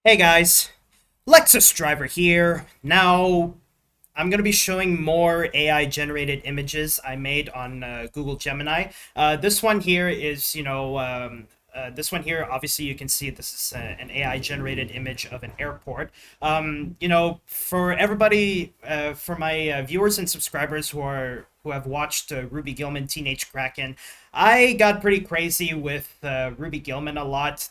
Hey guys, Lexus driver here. Now, I'm going to be showing more AI generated images I made on Google Gemini. This one here is, this one here, obviously you can see this is an AI generated image of an airport. For everybody, for my viewers and subscribers who have watched Ruby Gillman Teenage Kraken, I got pretty crazy with Ruby Gillman a lot.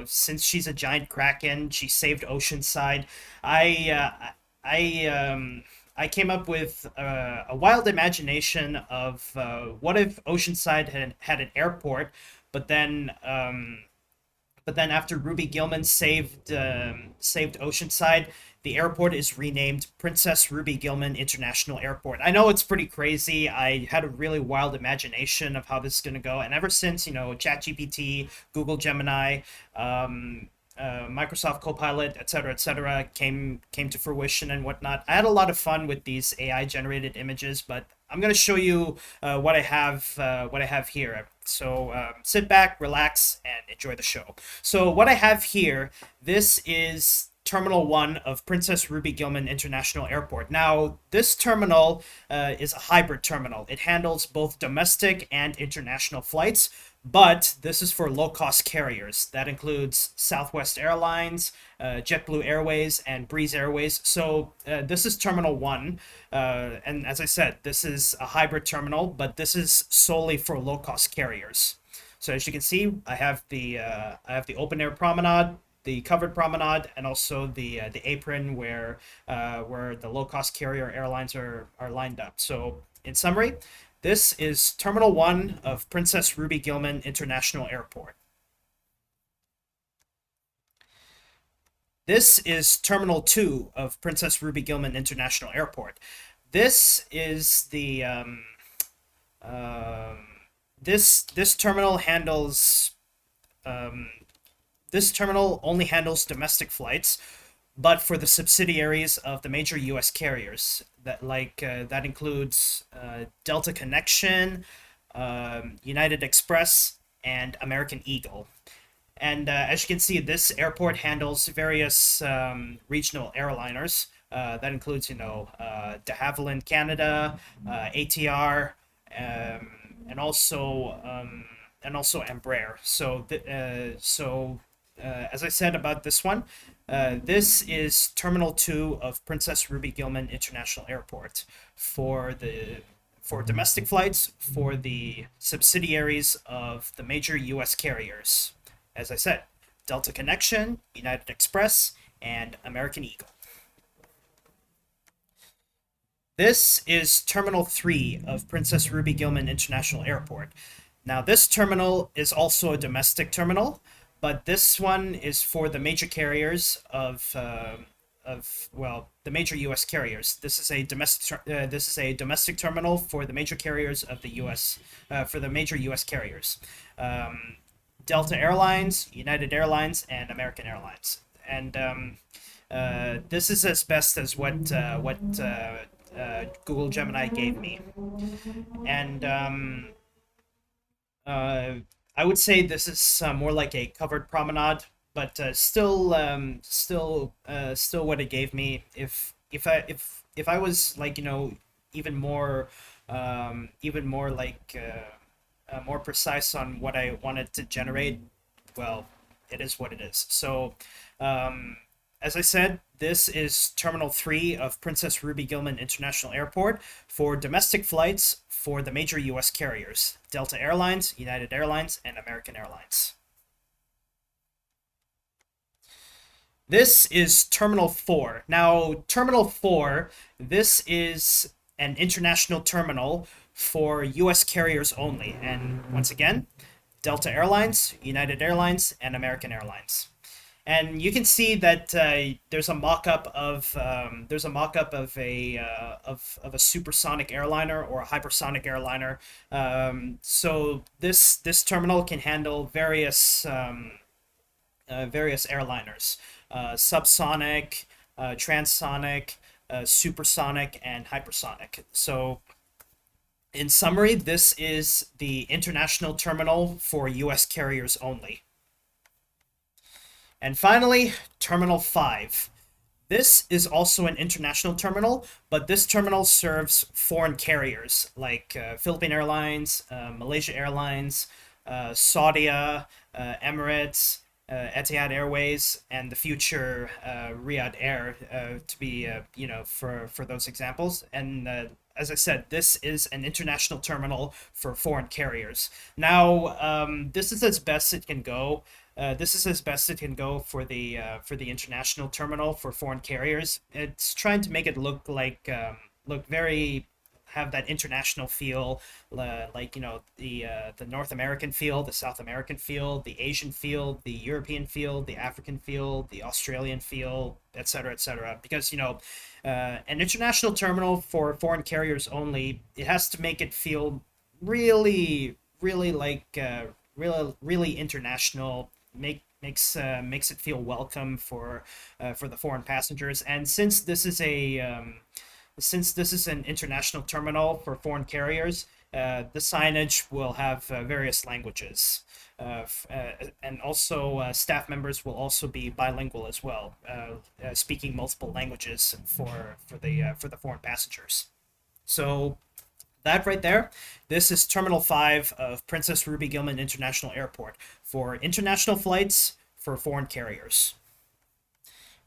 Since she's a giant kraken, she saved Oceanside. I I came up with a wild imagination of what if Oceanside had an airport, but then um, but then after Ruby Gillman saved Oceanside, the airport is renamed Princess Ruby Gillman International Airport. I know it's pretty crazy. I had a really wild imagination of how this is gonna go, and ever since ChatGPT, Google Gemini, Microsoft Copilot, etc., came to fruition and whatnot. I had a lot of fun with these AI generated images, but I'm gonna show you what I have here. So sit back, relax, and enjoy the show. So what I have here, this is Terminal 1 of Princess Ruby Gillman International Airport. Now, this terminal is a hybrid terminal. It handles both domestic and international flights, but this is for low-cost carriers. That includes Southwest Airlines, JetBlue Airways, and Breeze Airways. So this is Terminal 1. And as I said, this is a hybrid terminal, but this is solely for low-cost carriers. So as you can see, I have the open air promenade, the covered promenade, and also the apron where the low cost carrier airlines are lined up. So in summary, this is Terminal 1 of Princess Ruby Gillman International Airport. This is Terminal 2 of Princess Ruby Gillman International Airport. This is the this terminal handles this terminal only handles domestic flights, but for the subsidiaries of the major U.S. carriers. That includes Delta Connection, United Express, and American Eagle. And as you can see, this airport handles various regional airliners. That includes, de Havilland Canada, ATR, um, and also Embraer. As I said about this one, this is Terminal 2 of Princess Ruby Gillman International Airport for domestic flights for the subsidiaries of the major U.S. carriers. As I said, Delta Connection, United Express, and American Eagle. This is Terminal 3 of Princess Ruby Gillman International Airport. Now, this terminal is also a domestic terminal, but this one is for the major carriers the major U.S. carriers. This is a domestic terminal for the major carriers of the U.S. For the major U.S. carriers, Delta Airlines, United Airlines, and American Airlines. And this is as best as what Google Gemini gave me, and I would say this is more like a covered promenade, but still what it gave me. If I was like even more more precise on what I wanted to generate, well, it is what it is. So as I said, this is Terminal 3 of Princess Ruby Gillman International Airport for domestic flights for the major U.S. carriers, Delta Airlines, United Airlines, and American Airlines. This is Terminal 4. Now, Terminal 4, this is an international terminal for U.S. carriers only. And once again, Delta Airlines, United Airlines, and American Airlines. And you can see that there's a mock-up of a supersonic airliner or a hypersonic airliner. So this terminal can handle various airliners, subsonic, transonic, supersonic, and hypersonic. So in summary, this is the international terminal for U.S. carriers only. And finally, Terminal 5. This is also an international terminal, but this terminal serves foreign carriers like Philippine Airlines, Malaysia Airlines, Saudia, Emirates, Etihad Airways, and the future Riyadh Air to be, for those examples. And as I said, this is an international terminal for foreign carriers. Now, this is as best it can go. This is as best it can go for the international terminal for foreign carriers. It's trying to make it look like look very have that international feel, like the North American feel, the South American feel, the Asian feel, the European feel, the African feel, the Australian feel, etc., etc. Because an international terminal for foreign carriers only, it has to make it feel really, really like really international. Makes it feel welcome for the foreign passengers. And since this is an international terminal for foreign carriers, the signage will have various languages. And also, staff members will also be bilingual as well, speaking multiple languages for the foreign passengers. So that right there, this is Terminal 5 of Princess Ruby Gillman International Airport for international flights for foreign carriers.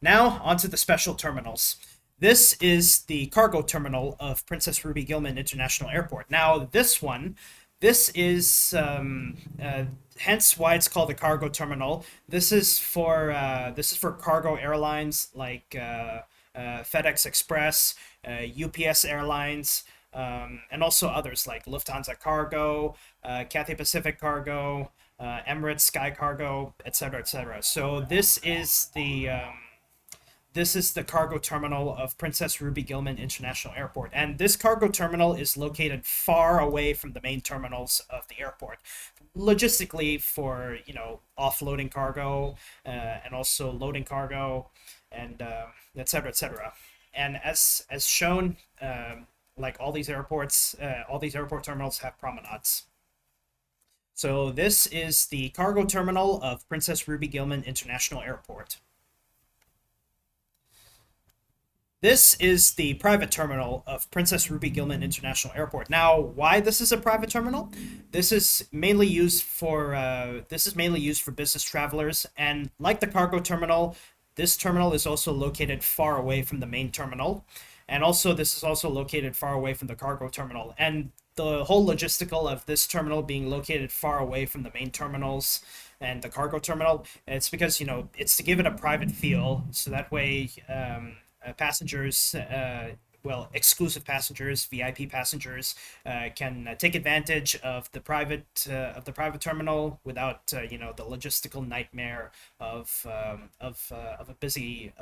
Now, onto the special terminals. This is the cargo terminal of Princess Ruby Gillman International Airport. Now, this is hence why it's called a cargo terminal. This is for cargo airlines like FedEx Express, UPS Airlines, and also others like Lufthansa Cargo, Cathay Pacific Cargo, Emirates Sky Cargo, etc., etc. So this is the cargo terminal of Princess Ruby Gillman International Airport. And this cargo terminal is located far away from the main terminals of the airport. Logistically, for, offloading cargo, and also loading cargo, and etc., etc. And as shown, like all these airport terminals have promenades. So this is the cargo terminal of Princess Ruby Gillman International Airport. This is the private terminal of Princess Ruby Gillman International Airport. Now, why this is a private terminal? This is mainly used for business travelers, and like the cargo terminal, this terminal is also located far away from the main terminal, and also this is also located far away from the cargo terminal. And the whole logistical of this terminal being located far away from the main terminals and the cargo terminal, it's because it's to give it a private feel, so that way passengers, exclusive passengers, VIP passengers, can take advantage of the private terminal without the logistical nightmare of a busy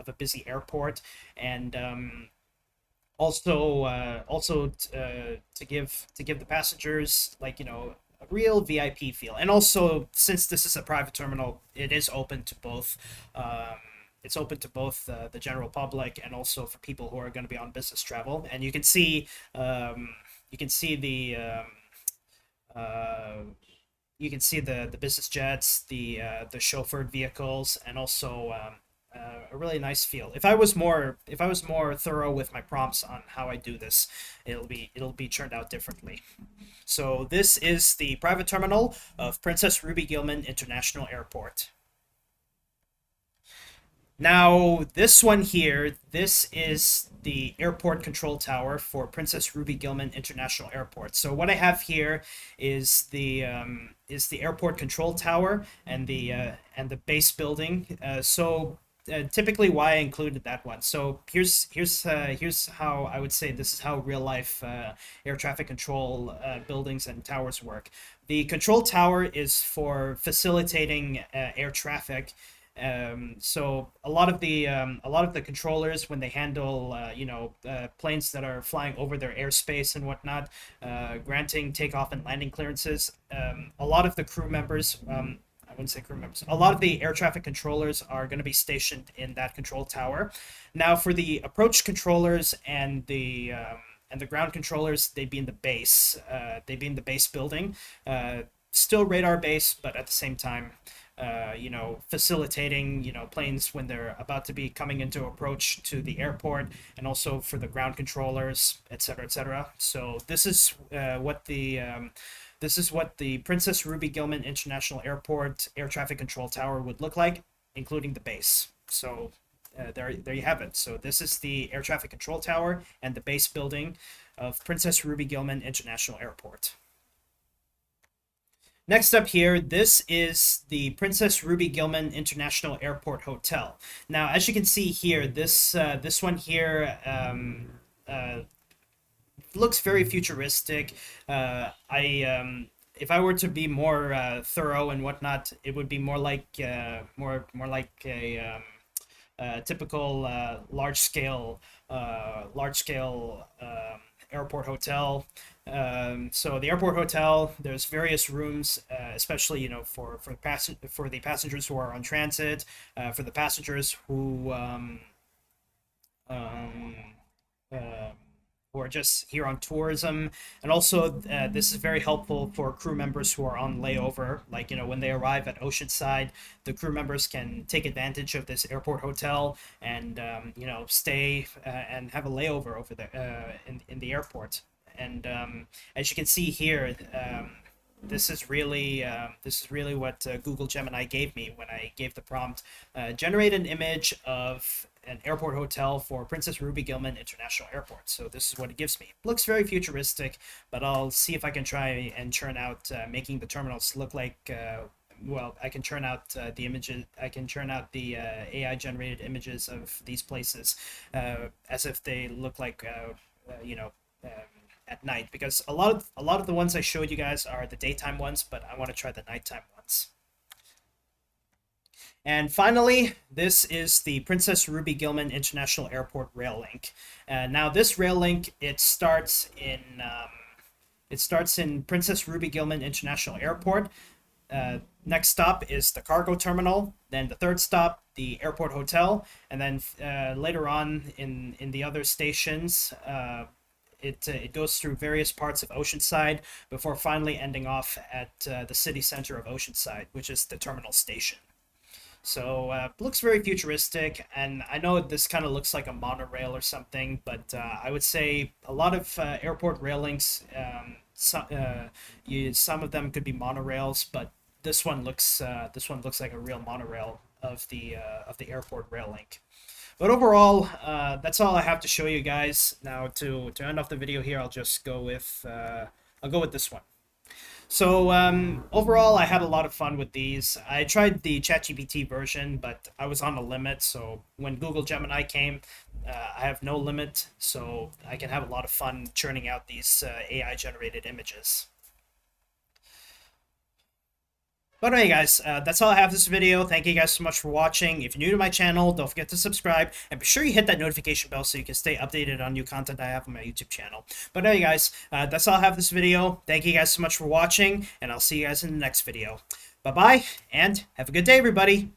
airport. And also to give the passengers, like, a real VIP feel. And also, since this is a private terminal, it is open to both. It's open to both the general public and also for people who are going to be on business travel. And you can see the business jets, the chauffeured vehicles, and also a really nice feel. If I was more thorough with my prompts on how I do this, it'll be turned out differently. So this is the private terminal of Princess Ruby Gillman International Airport. Now, this one here, this is the airport control tower for Princess Ruby Gillman International Airport. So what I have here is the airport control tower and the base building. Typically, why I included that one. So here's how I would say this is how real life air traffic control buildings and towers work. The control tower is for facilitating air traffic. So a lot of the controllers, when they handle planes that are flying over their airspace and whatnot, granting takeoff and landing clearances, a lot of the crew members, I wouldn't say crew members, a lot of the air traffic controllers are going to be stationed in that control tower. Now, for the approach controllers and the ground controllers, they'd be in the base. They'd be in the base building, still radar base, but at the same time, you know, facilitating, you know, planes when they're about to be coming into approach to the airport, and also for the ground controllers, etc., etc. So this is what the Princess Ruby Gillman International Airport air traffic control tower would look like, including the base. So there you have it. So this is the air traffic control tower and the base building of Princess Ruby Gillman International Airport. Next up here, this is the Princess Ruby Gillman International Airport Hotel. Now, as you can see here, this one here looks very futuristic. If I were to be more thorough and whatnot, it would be more like more like a typical large scale airport hotel. So the airport hotel, there's various rooms, especially, you know, for the passengers who are on transit, for the passengers um, uh, who are just here on tourism, and also this is very helpful for crew members who are on layover. Like, you know, when they arrive at Oceanside, the crew members can take advantage of this airport hotel and you know, stay and have a layover over there in the airport. And as you can see here, this is really what Google Gemini gave me when I gave the prompt, generate an image of an airport hotel for Princess Ruby Gillman International Airport. So this is what it gives me. Looks very futuristic, but I'll see if I can try and churn out making the terminals look like well, I can churn out the images. I can churn out the AI generated images of these places as if they look like you know, at night, because a lot of the ones I showed you guys are the daytime ones, but I want to try the nighttime ones. And finally, this is the Princess Ruby Gillman International Airport rail link. Now this rail link, it starts in Princess Ruby Gillman International Airport. Next stop is the cargo terminal, then the third stop, the airport hotel, and then later on in the other stations, it goes through various parts of Oceanside before finally ending off at the city center of Oceanside, which is the terminal station. So looks very futuristic, and I know this kind of looks like a monorail or something, but I would say a lot of airport rail links, some of them could be monorails, but this one looks like a real monorail of the airport rail link. But overall, that's all I have to show you guys. Now to end off the video here, I'll just go with this one. So overall, I had a lot of fun with these. I tried the ChatGPT version, but I was on a limit. So when Google Gemini came, I have no limit, so I can have a lot of fun churning out these AI-generated images. But anyway, guys, that's all I have for this video. Thank you guys so much for watching. If you're new to my channel, don't forget to subscribe, and be sure you hit that notification bell so you can stay updated on new content I have on my YouTube channel. But anyway, guys, that's all I have for this video. Thank you guys so much for watching, and I'll see you guys in the next video. Bye-bye, and have a good day, everybody.